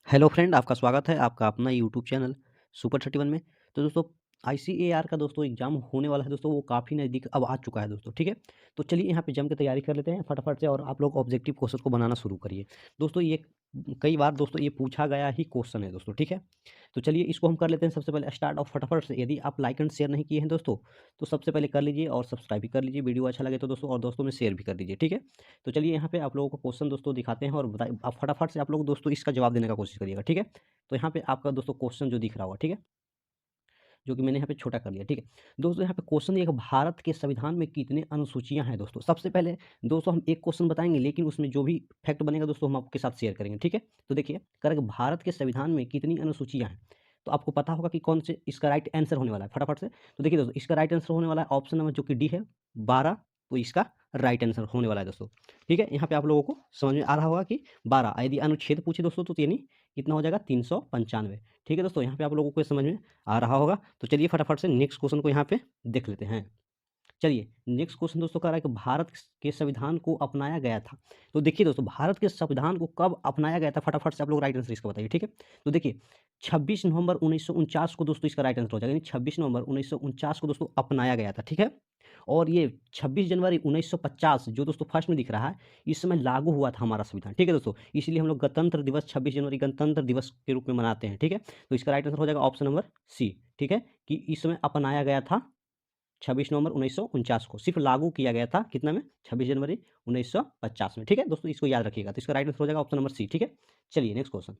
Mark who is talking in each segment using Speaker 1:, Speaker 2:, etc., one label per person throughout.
Speaker 1: Hello friend, आपका स्वागत है आपका अपना यूट्यूब चैनल सुपर 31 में। तो दोस्तों आईसीएआर का दोस्तों एग्जाम होने वाला है दोस्तों, वो काफ़ी नज़दीक अब आ चुका है दोस्तों, ठीक है। तो चलिए यहाँ पे जम के तैयारी कर लेते हैं फटाफट से, और आप लोग ऑब्जेक्टिव क्वेश्चन को बनाना शुरू करिए दोस्तों। ये कई बार दोस्तों ये पूछा गया ही क्वेश्चन है दोस्तों, ठीक है। तो चलिए इसको हम कर लेते हैं सबसे पहले स्टार्ट ऑफ फटाफट से। यदि आप लाइक एंड शेयर नहीं किए हैं दोस्तों, तो सबसे पहले कर लीजिए और सब्सक्राइब भी कर लीजिए, वीडियो अच्छा लगे तो दोस्तों, और दोस्तों में शेयर भी कर दीजिए, ठीक है। तो चलिए यहाँ पे आप लोगों को क्वेश्चन दोस्तों दिखाते हैं, और बताइए आप फटाफट से आप लोग दोस्तों इसका जवाब देने का कोशिश करिएगा, ठीक है। तो यहाँ पे आपका दोस्तों क्वेश्चन जो दिख रहा होगा, ठीक है, जो कि मैंने यहाँ पे छोटा कर लिया, ठीक है। दोस्तों यहाँ पे क्वेश्चन ये है कि भारत के संविधान में कितने अनुसूचियां हैं दोस्तों। सबसे पहले दोस्तों हम एक क्वेश्चन बताएंगे, लेकिन उसमें जो भी फैक्ट बनेगा दोस्तों हम आपके साथ शेयर करेंगे, ठीक है। तो देखिए करेक्ट, भारत के संविधान में कितनी अनुसूचियां हैं, तो आपको पता होगा कि कौन से इसका राइट आंसर होने वाला है फटाफट से। तो देखिए दोस्तों इसका राइट आंसर होने वाला है ऑप्शन नंबर जो कि डी है, 12। तो इसका राइट आंसर होने वाला है दोस्तों, ठीक है। यहाँ पे आप लोगों को समझ में आ रहा होगा कि 12, यदि अनुच्छेद पूछे दोस्तों तो यानी कितना हो जाएगा, 395, ठीक है दोस्तों। यहाँ पे आप लोगों को समझ में आ रहा होगा। तो चलिए फटाफट से नेक्स्ट क्वेश्चन को यहाँ पे देख लेते हैं। चलिए नेक्स्ट क्वेश्चन दोस्तों कह रहा है कि भारत के संविधान को अपनाया गया था। तो देखिए दोस्तों भारत के संविधान को कब अपनाया गया था, फटाफट से आप लोग राइट आंसर इसका बताइए, ठीक है। तो देखिए 26 नवंबर 1949 को दोस्तों इसका राइट आंसर हो जाएगा, यानी 26 नवंबर 1949 को दोस्तों अपनाया गया था, ठीक है। और ये 26 जनवरी 1950 जो दोस्तों फर्स्ट में दिख रहा है, इस समय लागू हुआ था हमारा संविधान, ठीक है दोस्तों। इसलिए हम लोग गणतंत्र दिवस 26 जनवरी गणतंत्र दिवस के रूप में मनाते हैं, ठीक है। तो इसका राइट आंसर हो जाएगा ऑप्शन नंबर सी, ठीक है, कि इस समय अपनाया गया था 26 नवंबर 1949 को, सिर्फ लागू किया गया था कितना में, 26 जनवरी 1950 में, ठीक है दोस्तों, इसको याद रखिएगा। तो इसका राइट आंसर हो जाएगा ऑप्शन नंबर सी, ठीक है। चलिए नेक्स्ट क्वेश्चन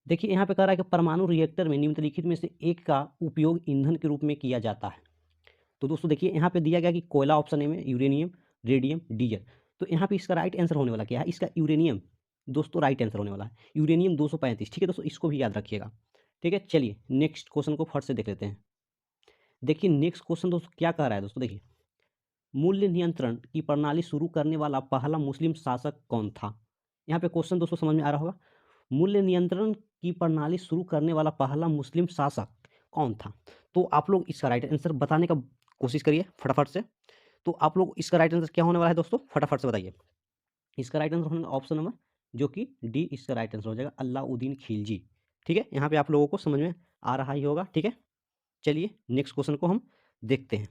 Speaker 1: देखिए, यहाँ पे कह रहा है कि परमाणु रिएक्टर में निम्नलिखित में से एक का उपयोग ईंधन के रूप में किया जाता है। तो दोस्तों देखिए यहाँ पे दिया गया कि कोयला ऑप्शन ए में, यूरेनियम, रेडियम, डीजल। तो यहाँ पे इसका राइट आंसर होने वाला क्या है, इसका यूरेनियम दोस्तों राइट आंसर होने वाला है, यूरेनियम 235, ठीक है दोस्तों, इसको भी याद रखिएगा, ठीक है। चलिए नेक्स्ट क्वेश्चन को फट से देख लेते हैं। देखिए नेक्स्ट क्वेश्चन दोस्तों क्या कह रहा है दोस्तों, देखिए मूल्य नियंत्रण की प्रणाली शुरू करने वाला पहला मुस्लिम शासक कौन था। यहाँ पे क्वेश्चन दोस्तों समझ में आ रहा होगा, मूल्य नियंत्रण की प्रणाली शुरू करने वाला पहला मुस्लिम शासक कौन था। तो आप लोग इसका राइट आंसर बताने का कोशिश करिए फटाफट से। तो आप लोग इसका राइट आंसर क्या होने वाला है दोस्तों, फटाफट से बताइए। इसका राइट आंसर होने ऑप्शन नंबर जो कि डी, इसका राइट आंसर हो जाएगा अलाउद्दीन खिलजी, ठीक है। यहाँ पे आप लोगों को समझ में आ रहा ही होगा, ठीक है। चलिए नेक्स्ट क्वेश्चन को हम देखते हैं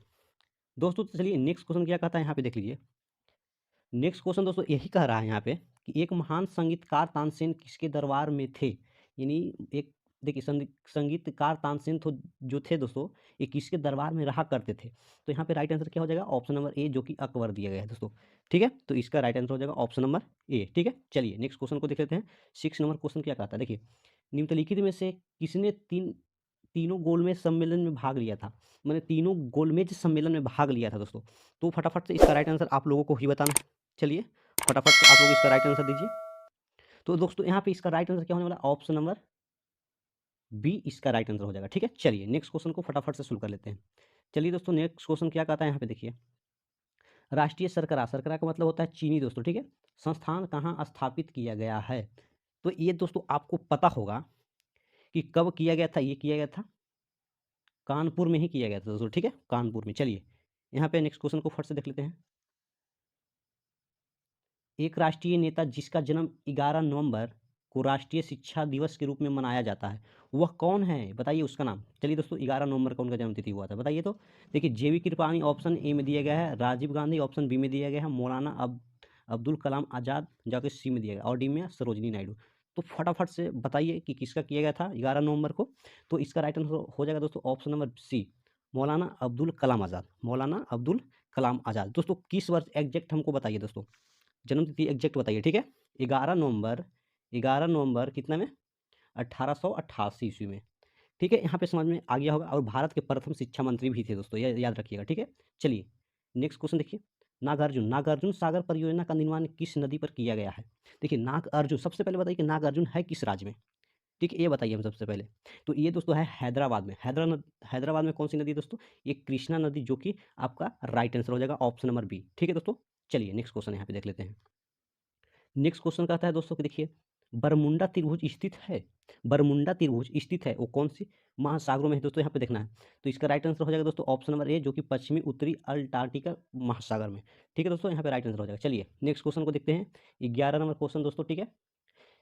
Speaker 1: दोस्तों। तो चलिए नेक्स्ट क्वेश्चन क्या कहता है, यहाँ पे देख लीजिए। नेक्स्ट क्वेश्चन दोस्तों यही कह रहा है यहाँ पे कि एक महान संगीतकार तानसेन किसके दरबार में थे। यानी एक देखिए संगीतकार तानसेन तो जो थे दोस्तों, ये किसके दरबार में रहा करते थे। तो यहाँ पे राइट आंसर क्या हो जाएगा, ऑप्शन नंबर ए जो कि अकबर दिया गया है दोस्तों, ठीक है। तो इसका राइट आंसर हो जाएगा ऑप्शन नंबर ए, ठीक है। चलिए नेक्स्ट क्वेश्चन को देख लेते हैं। 6 नंबर क्वेश्चन क्या कहता है, देखिए निम्नलिखित में से किसने तीनों गोलमेज सम्मेलन में भाग लिया था। मैंने तीनों गोलमेज सम्मेलन में भाग लिया था दोस्तों। तो फटाफट से इसका राइट आंसर आप लोगों को ही बताना है। चलिए फटाफट से आप लोग इसका राइट आंसर दीजिए। तो दोस्तों यहाँ पे इसका राइट आंसर क्या होने वाला है, ऑप्शन नंबर बी इसका राइट आंसर हो जाएगा, ठीक है। चलिए नेक्स्ट क्वेश्चन को फटाफट से शुरू कर लेते हैं। चलिए दोस्तों नेक्स्ट क्वेश्चन क्या कहता है, यहाँ पे देखिए राष्ट्रीय सरकरा, सरकरा का मतलब होता है चीनी दोस्तों, ठीक है, संस्थान कहाँ स्थापित किया गया है। तो ये दोस्तों आपको पता होगा कि कब किया गया था, ये किया गया था कानपुर में ही किया गया था दोस्तों, ठीक है, कानपुर में। चलिए यहाँ पे नेक्स्ट क्वेश्चन को फट से देख लेते हैं। एक राष्ट्रीय नेता जिसका जन्म 11 नवंबर को राष्ट्रीय शिक्षा दिवस के रूप में मनाया जाता है, वह कौन है, बताइए उसका नाम। चलिए दोस्तों 11 नवंबर का उनका जन्म तिथि हुआ था, बताइए। तो देखिए जेवी कृपलानी ऑप्शन ए में दिया गया है, राजीव गांधी ऑप्शन बी में दिया गया है, मौलाना अब्दुल कलाम आज़ाद जाके सी में दिया गया, और डी में सरोजनी नायडू। तो फटाफट से बताइए कि किसका किया गया था 11 नवंबर को। तो इसका राइट आंसर हो जाएगा दोस्तों ऑप्शन नंबर सी, मौलाना अब्दुल कलाम आज़ाद, मौलाना अब्दुल कलाम आज़ाद। दोस्तों किस वर्ष एग्जैक्ट हमको बताइए दोस्तों, जन्म तिथि एग्जैक्ट बताइए, ठीक है। 11 नवंबर, 11 नवंबर कितना में, 1888 ईस्वी में, ठीक है। यहाँ पे समझ में आ गया होगा, और भारत के प्रथम शिक्षा मंत्री भी थे दोस्तों, ये याद रखिएगा, ठीक है। चलिए नेक्स्ट क्वेश्चन देखिए। नागार्जुन, नागार्जुन सागर परियोजना का निर्माण किस नदी पर किया गया है। देखिए नागार्जुन, सबसे पहले बताइए कि नागार्जुन है किस राज्य में, ठीक है, ये बताइए हम सबसे पहले। तो ये दोस्तों है हैदराबाद में, हैदराबाद में कौन सी नदी दोस्तों, ये कृष्णा नदी, जो कि आपका राइट आंसर हो जाएगा ऑप्शन नंबर बी, ठीक है दोस्तों। चलिए नेक्स्ट क्वेश्चन यहाँ पे देख लेते हैं। नेक्स्ट क्वेश्चन कहता है दोस्तों कि देखिए बरमुंडा त्रिभुज स्थित है, बरमुंडा त्रिभुज स्थित है वो कौन सी महासागरों में है दोस्तों, यहाँ पे देखना है। तो इसका राइट आंसर हो जाएगा दोस्तों ऑप्शन नंबर ए जो कि पश्चिमी उत्तरी अंटार्कटिका महासागर में, ठीक है दोस्तों, यहाँ पे राइट आंसर हो जाएगा। चलिए नेक्स्ट क्वेश्चन को देखते हैं, 11 नंबर क्वेश्चन दोस्तों, ठीक है।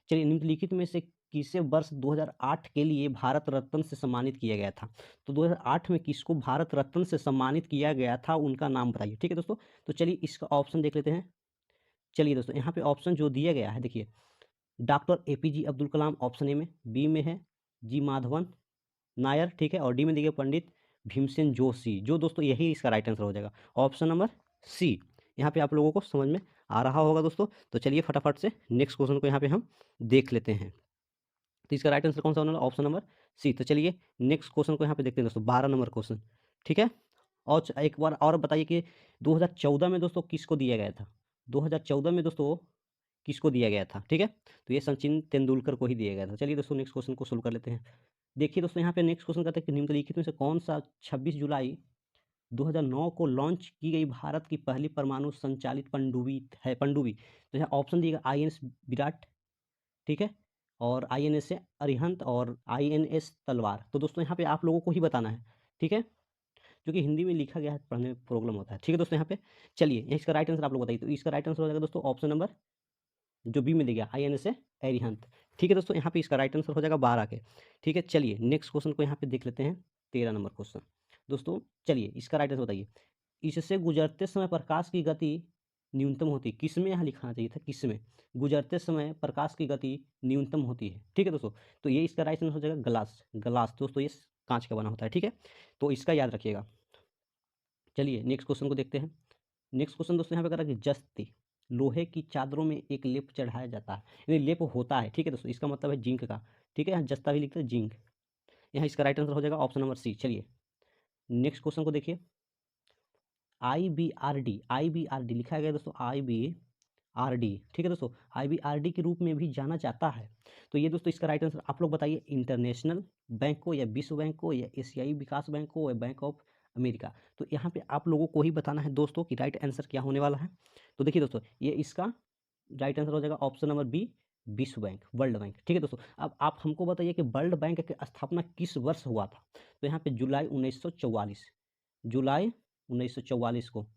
Speaker 1: चलिए, निम्नलिखित में से किसे वर्ष 2008 के लिए भारत रत्न से सम्मानित किया गया था? तो 2008 में किसको भारत रत्न से सम्मानित किया गया था, उनका नाम बताइए। ठीक है दोस्तों, तो चलिए इसका ऑप्शन देख लेते हैं। चलिए दोस्तों, यहाँ पे ऑप्शन जो दिया गया है देखिए, doctor APJ Abdul Kalam option A में, बी में है जी माधवन नायर, ठीक है, और डी में देखिए पंडित भीमसेन जोशी, जो दोस्तों यही इसका राइट आंसर हो जाएगा, ऑप्शन नंबर सी। यहाँ पे आप लोगों को समझ में आ रहा होगा दोस्तों। तो चलिए फटाफट से नेक्स्ट क्वेश्चन को यहाँ पे हम देख लेते हैं। तो इसका राइट आंसर कौन सा होने वाला, ऑप्शन नंबर सी। तो चलिए नेक्स्ट क्वेश्चन को यहाँ पे देखते हैं दोस्तों, 12 नंबर क्वेश्चन। ठीक है, और एक बार और बताइए कि 2014 में दोस्तों किसको दिया गया था? 2014 में दोस्तों किसको दिया गया था? ठीक है, तो ये सचिन तेंदुलकर को ही दिया गया था। चलिए दोस्तों नेक्स्ट क्वेश्चन को सोल्व कर लेते हैं। देखिए दोस्तों, यहाँ पे नेक्स्ट क्वेश्चन कहते हैं कि निम्नलिखित में से कौन सा 26 जुलाई 2009 को लॉन्च की गई भारत की पहली परमाणु संचालित पनडुब्बी। तो यहाँ ऑप्शन दिएगा आईएनएस विराट, ठीक है, और आईएनएस अरिहंत और आईएनएस तलवार। तो दोस्तों यहाँ पे आप लोगों को ही बताना है, ठीक है, क्योंकि हिंदी में लिखा गया है, पढ़ने में प्रॉब्लम होता है। ठीक है दोस्तों, यहाँ पे चलिए इसका राइट आंसर आप लोग बताइए। तो इसका राइट आंसर हो जाएगा दोस्तों ऑप्शन नंबर जो बी में दिया गया आईएनएस अरिहंत। ठीक है दोस्तों, यहाँ पे इसका राइट आंसर हो जाएगा 12 के। ठीक है, चलिए नेक्स्ट क्वेश्चन को यहाँ पे देख लेते हैं, 13 नंबर क्वेश्चन। दोस्तों चलिए इसका राइट आंसर बताइए, इससे गुजरते समय प्रकाश की गति न्यूनतम होती है। किस में यहाँ लिखना चाहिए था, किस में गुजरते समय प्रकाश की गति न्यूनतम होती है। ठीक है दोस्तों, तो ये इसका राइट आंसर हो जाएगा ग्लास। ग्लास दोस्तों ये कांच का बना होता है। ठीक है, तो इसका याद रखिएगा। चलिए नेक्स्ट क्वेश्चन को देखते हैं। नेक्स्ट क्वेश्चन दोस्तों यहाँ पे कह रहा है कि जस्ती लोहे की चादरों में एक लेप चढ़ाया जाता है, यानी लेप होता है। ठीक है दोस्तों, इसका मतलब है जिंक का। ठीक है, यहाँ जस्ता भी लिखते हैं जिंक। यहाँ इसका राइट आंसर हो जाएगा ऑप्शन नंबर सी। चलिए नेक्स्ट क्वेश्चन को देखिए, आई बी आर डी लिखा गया दोस्तों IBRD। ठीक है दोस्तों, IBRD के रूप में भी जाना जाता है। तो ये दोस्तों इसका राइट आंसर आप लोग बताइए, इंटरनेशनल बैंक को या विश्व बैंक को या एशियाई विकास बैंक को या बैंक ऑफ अमेरिका। तो यहाँ पे आप लोगों को ही बताना है दोस्तों कि राइट आंसर क्या होने वाला है। तो देखिए दोस्तों, ये इसका राइट आंसर हो जाएगा ऑप्शन नंबर बी, विश्व बैंक, वर्ल्ड बैंक। ठीक है दोस्तों, अब आप हमको बताइए कि वर्ल्ड बैंक की स्थापना किस वर्ष हुआ था? तो यहाँ पे जुलाई 1944, जुलाई 1944 को।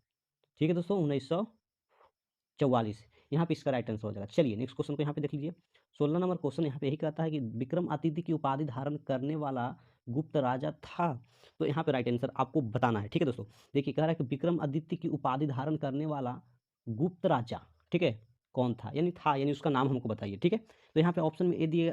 Speaker 1: ठीक है दोस्तों, 1944 यहाँ पे इसका राइट आंसर हो जाएगा। चलिए नेक्स्ट क्वेश्चन को यहाँ पे देख लीजिए, 16 नंबर क्वेश्चन यहाँ पे यही कहता है कि विक्रमादित्य की उपाधि धारण करने वाला गुप्त राजा था। तो यहाँ पे राइट आंसर आपको बताना है। ठीक है दोस्तों, देखिए कह रहा है कि विक्रमादित्य की उपाधि धारण करने वाला गुप्त राजा, ठीक है, कौन था, यानी उसका नाम हमको बताइए। ठीक है, तो यहाँ पे ऑप्शन में ए दिए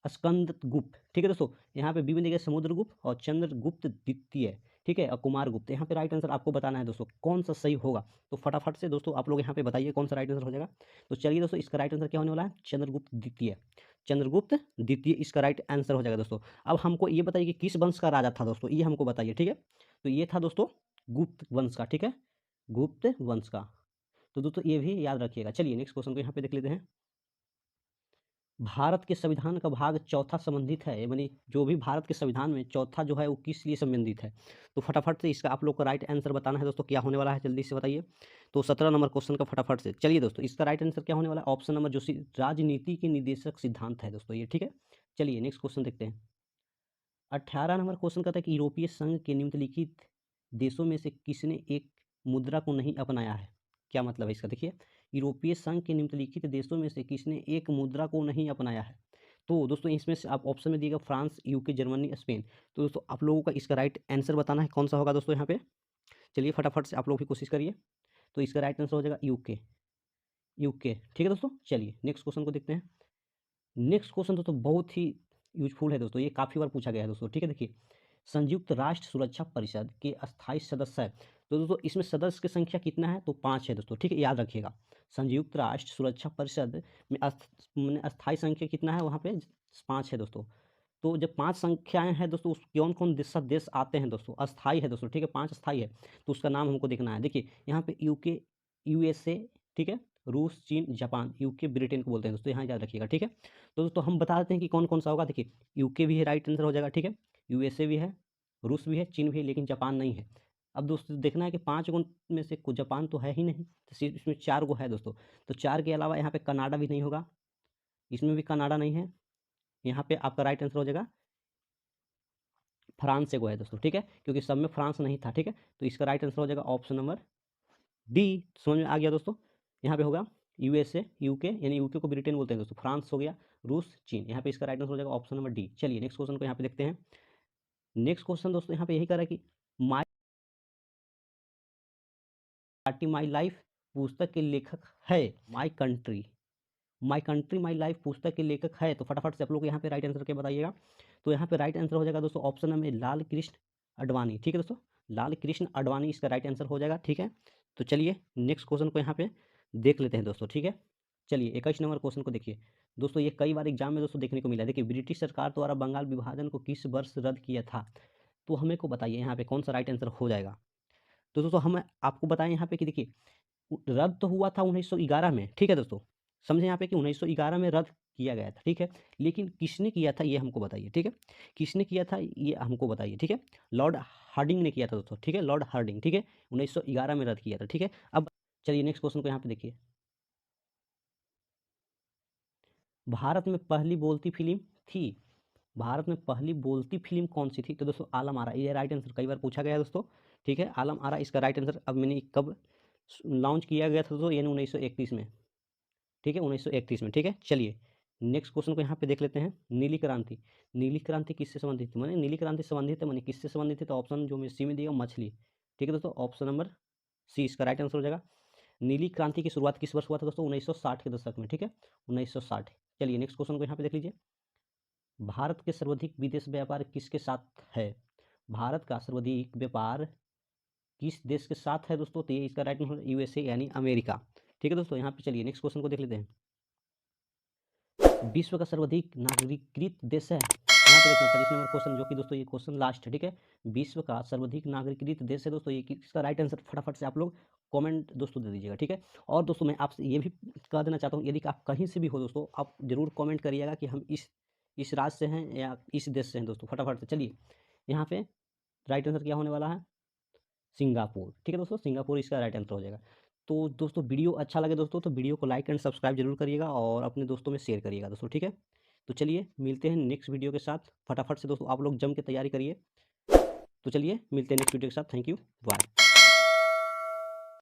Speaker 1: स्कंद गुप्त। ठीक है दोस्तों, यहाँ पे बी में दिया समुद्रगुप्त और चंद्रगुप्त द्वितीय। ठीक है, और कुमार गुप्त। यहाँ पे राइट आंसर आपको बताना है दोस्तों कौन सा सही होगा। तो फटाफट से दोस्तों आप लोग यहाँ पे बताइए कौन सा राइट आंसर हो जाएगा। तो चलिए दोस्तों, इसका राइट आंसर क्या होने वाला है, चंद्रगुप्त द्वितीय। चंद्रगुप्त द्वितीय इसका राइट आंसर हो जाएगा दोस्तों। अब हमको ये बताइए कि किस वंश का राजा था दोस्तों, ये हमको बताइए। ठीक है, तो ये था दोस्तों गुप्त वंश का। ठीक है, गुप्त वंश का। तो दोस्तों ये भी याद रखिएगा। चलिए नेक्स्ट क्वेश्चन को यहाँ पे देख लेते हैं। भारत के संविधान का भाग चौथा संबंधित है, यानी जो भी भारत के संविधान में चौथा जो है वो किस लिए संबंधित है? तो फटाफट से इसका आप लोग को राइट आंसर बताना है दोस्तों, क्या होने वाला है जल्दी से बताइए। तो 17 नंबर क्वेश्चन का फटाफट से। चलिए दोस्तों, इसका राइट आंसर क्या होने वाला है, ऑप्शन नंबर जो राजनीति के निर्देशक सिद्धांत है दोस्तों ये। ठीक है, चलिए नेक्स्ट क्वेश्चन देखते हैं। 18 नंबर क्वेश्चन कहता है कि यूरोपीय संघ के निम्नलिखित देशों में से किसने एक मुद्रा को नहीं अपनाया है? क्या मतलब है इसका, देखिए, यूरोपीय संघ के निम्नलिखित देशों में से किसने एक मुद्रा को नहीं अपनाया है? तो दोस्तों इसमें से आप ऑप्शन में दिएगा फ्रांस, यूके, जर्मनी, स्पेन। तो दोस्तों आप लोगों का इसका राइट आंसर बताना है कौन सा होगा दोस्तों यहाँ पे। चलिए फटाफट से आप लोग भी कोशिश करिए। तो इसका राइट आंसर हो जाएगा यूके। यूके, ठीक है दोस्तों। चलिए नेक्स्ट क्वेश्चन को देखते हैं। नेक्स्ट क्वेश्चन दोस्तों बहुत ही यूजफुल है दोस्तों, ये काफ़ी बार पूछा गया है दोस्तों। ठीक है, देखिए, संयुक्त राष्ट्र सुरक्षा परिषद के अस्थायी सदस्य है। तो दोस्तों इसमें सदस्य की संख्या कितना है, तो 5 है दोस्तों। ठीक है, याद रखिएगा, संयुक्त राष्ट्र सुरक्षा परिषद में अस्थायी संख्या कितना है, वहाँ पे 5 है दोस्तों। तो जब 5 संख्याएं हैं दोस्तों, उस कौन कौन देश आते हैं दोस्तों, अस्थाई है दोस्तों। ठीक है, 5 अस्थाई है, तो उसका नाम हमको देखना है। देखिए यहाँ पे यूके, यूएसए, ठीक है, रूस, चीन, जापान। यूके ब्रिटेन को बोलते हैं दोस्तों, यहाँ याद रखिएगा। ठीक है, तो दोस्तों हम बता देते हैं कि कौन कौन सा होगा। देखिए यूके भी है, राइट आंसर हो जाएगा। ठीक है, यूएसए भी है, रूस भी है, चीन भी है, लेकिन जापान नहीं है। अब दोस्तों देखना है कि 5 गुण में से कुछ जापान तो है ही नहीं, तो सिर्फ इसमें 4 गो है दोस्तों। तो 4 के अलावा यहाँ पे कनाडा भी नहीं होगा, इसमें भी कनाडा नहीं है। यहाँ पे आपका राइट आंसर हो जाएगा फ्रांस से गो है दोस्तों। ठीक है, क्योंकि सब में फ्रांस नहीं था। ठीक है, तो इसका राइट आंसर हो जाएगा ऑप्शन नंबर डी। समझ में आ गया दोस्तों, यहाँ पे होगा यूएसए, यूके यानी यूके को ब्रिटेन बोलते हैं दोस्तों, फ्रांस हो गया, रूस, चीन। यहाँ पे इसका राइट आंसर हो जाएगा ऑप्शन नंबर डी। चलिए नेक्स्ट क्वेश्चन को यहाँ पे देखते हैं। नेक्स्ट क्वेश्चन दोस्तों यहाँ पे यही कर रहा है कि माई पार्टी माई लाइफ पुस्तक के लेखक है my country, my country my life पुस्तक के लेखक है। तो फटाफट से आप लोग यहाँ पे राइट आंसर क्या बताइएगा। तो यहाँ पे राइट आंसर हो जाएगा दोस्तों ऑप्शन नंबर लाल कृष्ण अडवाणी। ठीक है दोस्तों, लाल कृष्ण अडवाणी इसका राइट आंसर हो जाएगा। ठीक है, तो चलिए नेक्स्ट क्वेश्चन को यहाँ पे देख लेते हैं दोस्तों। ठीक है, चलिए 21 नंबर क्वेश्चन को देखिए दोस्तों, ये कई बार एग्जाम में दोस्तों देखने को मिला है। देखिए, ब्रिटिश सरकार द्वारा बंगाल विभाजन को किस वर्ष रद्द किया था। तो हमें को बताइए यहाँ पे कौन सा राइट आंसर हो जाएगा। तो दोस्तों हम आपको बताएं यहाँ पे कि देखिए रद्द तो हुआ था 1911 में। ठीक है दोस्तों, समझे यहाँ पे कि 1911 में रद्द किया गया था। ठीक है, लेकिन किसने किया था ये हमको बताइए। ठीक है, किसने किया था ये हमको बताइए। ठीक है, लॉर्ड हार्डिंग ने किया था दोस्तों। ठीक है, लॉर्ड हार्डिंग। ठीक है, 1911 में रद्द किया था। ठीक है, अब चलिए नेक्स्ट क्वेश्चन को यहाँ पे देखिए, भारत में पहली बोलती फिल्म थी, भारत में पहली बोलती फिल्म कौन सी थी। तो दोस्तों आलम आरा, ये राइट आंसर कई बार पूछा गया है दोस्तों। ठीक है, आलम आरा इसका राइट आंसर। अब मैंने कब लॉन्च किया गया था दोस्तों, यानी 1931 में। ठीक है, 1931 में। ठीक है, चलिए नेक्स्ट क्वेश्चन को यहाँ पे देख लेते हैं। नीली क्रांति, नीली क्रांति किससे संबंधित थी, माने नीली क्रांति संबंधित है, माने किससे संबंधित है। तो ऑप्शन जो मैं सी में दिया मछली। ठीक है दोस्तों, ऑप्शन नंबर सी इसका राइट आंसर हो जाएगा। नीली क्रांति की शुरुआत किस वर्ष हुआ था दोस्तों, 1960 के दशक में। ठीक है, 1960। चलिए नेक्स्ट क्वेश्चन को यहाँ पे देख लीजिए, भारत के सर्वाधिक विदेश व्यापार किसके साथ है, भारत का सर्वाधिक व्यापार किस देश के साथ है दोस्तों। तो ये इसका राइट आंसर यूएसए यानी अमेरिका। ठीक है दोस्तों, यहाँ पे चलिए नेक्स्ट क्वेश्चन को देख लेते हैं, विश्व का सर्वाधिक नागरिकृत देश है। यहाँ पे देखना 25 नंबर क्वेश्चन, जो कि दोस्तों ये क्वेश्चन लास्ट है। ठीक है, विश्व का सर्वाधिक नागरिकृत देश है दोस्तों, ये इसका राइट आंसर फटाफट से आप लोग कमेंट दोस्तों दे दीजिएगा। ठीक है, और दोस्तों मैं आपसे ये भी कह देना चाहता हूँ, यदि आप कहीं से भी हो दोस्तों, आप जरूर कमेंट करिएगा कि हम इस राज्य से हैं या इस देश से हैं दोस्तों। फटाफट से चलिए, यहाँ पे राइट आंसर क्या होने वाला है, सिंगापुर। ठीक है दोस्तों, सिंगापुर इसका राइट आंसर हो जाएगा। तो दोस्तों वीडियो अच्छा लगे दोस्तों तो वीडियो को लाइक एंड सब्सक्राइब जरूर करिएगा और अपने दोस्तों में शेयर करिएगा दोस्तों। ठीक है, तो चलिए मिलते हैं नेक्स्ट वीडियो के साथ। फटाफट से दोस्तों आप लोग जम के तैयारी करिए। तो चलिए मिलते हैं नेक्स्ट वीडियो के साथ। Thank you, bye.